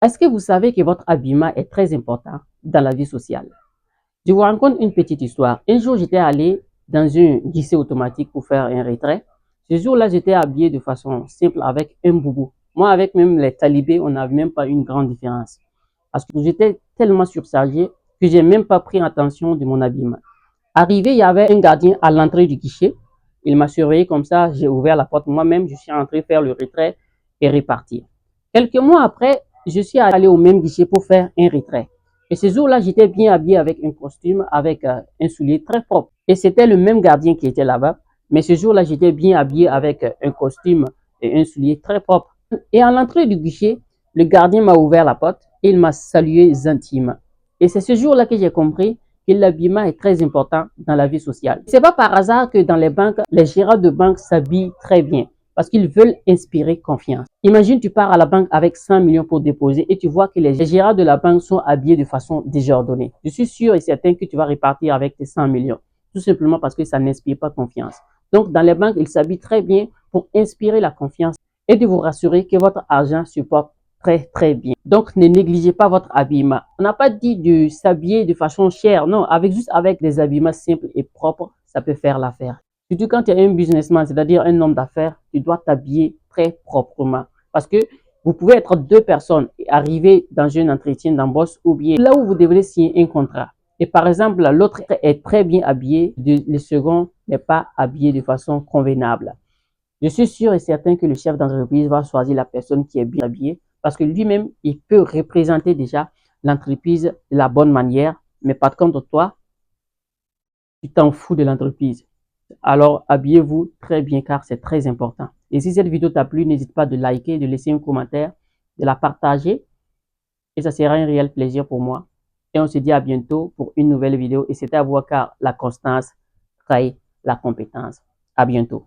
Est-ce que vous savez que votre habillement est très important dans la vie sociale? Je vous raconte une petite histoire. Un jour, j'étais allé dans un guichet automatique pour faire un retrait. Ce jour-là, j'étais habillé de façon simple avec un boubou. Moi, avec même les talibés, on n'avait même pas une grande différence. Parce que j'étais tellement surchargé que j'ai même pas pris attention de mon habillement. Arrivé, il y avait un gardien à l'entrée du guichet. Il m'a surveillé comme ça. J'ai ouvert la porte moi-même. Je suis entré faire le retrait et repartir. Quelques mois après, je suis allé au même guichet pour faire un retrait. Et ce jour-là, j'étais bien habillé avec un costume, avec un soulier très propre. Et c'était le même gardien qui était là-bas. Mais ce jour-là, j'étais bien habillé avec un costume et un soulier très propre. Et à l'entrée du guichet, le gardien m'a ouvert la porte et il m'a salué gentiment. Et c'est ce jour-là que j'ai compris que l'habillement est très important dans la vie sociale. C'est pas par hasard que dans les banques, les gérants de banque s'habillent très bien parce qu'ils veulent inspirer confiance. Imagine, tu pars à la banque avec 100 millions pour déposer et tu vois que les gérants de la banque sont habillés de façon désordonnée. Je suis sûr et certain que tu vas repartir avec tes 100 millions, tout simplement parce que ça n'inspire pas confiance. Donc, dans les banques, ils s'habillent très bien pour inspirer la confiance et de vous rassurer que votre argent se porte très bien. Donc, ne négligez pas votre habillement. On n'a pas dit de s'habiller de façon chère, non, juste avec des habillements simples et propres, ça peut faire l'affaire. Surtout quand tu es un businessman, c'est-à-dire un homme d'affaires, tu dois t'habiller très proprement. Parce que vous pouvez être deux personnes et arriver dans un entretien d'embauche ou bien là où vous devez signer un contrat. Et par exemple, l'autre est très bien habillé, le second n'est pas habillé de façon convenable. Je suis sûr et certain que le chef d'entreprise va choisir la personne qui est bien habillée parce que lui-même, il peut représenter déjà l'entreprise de la bonne manière. Mais par contre, toi, tu t'en fous de l'entreprise. Alors, habillez-vous très bien car c'est très important. Et si cette vidéo t'a plu, n'hésite pas de liker, de laisser un commentaire, de la partager. Et ça sera un réel plaisir pour moi. Et on se dit à bientôt pour une nouvelle vidéo. Et c'était à voir car la constance crée la compétence. À bientôt.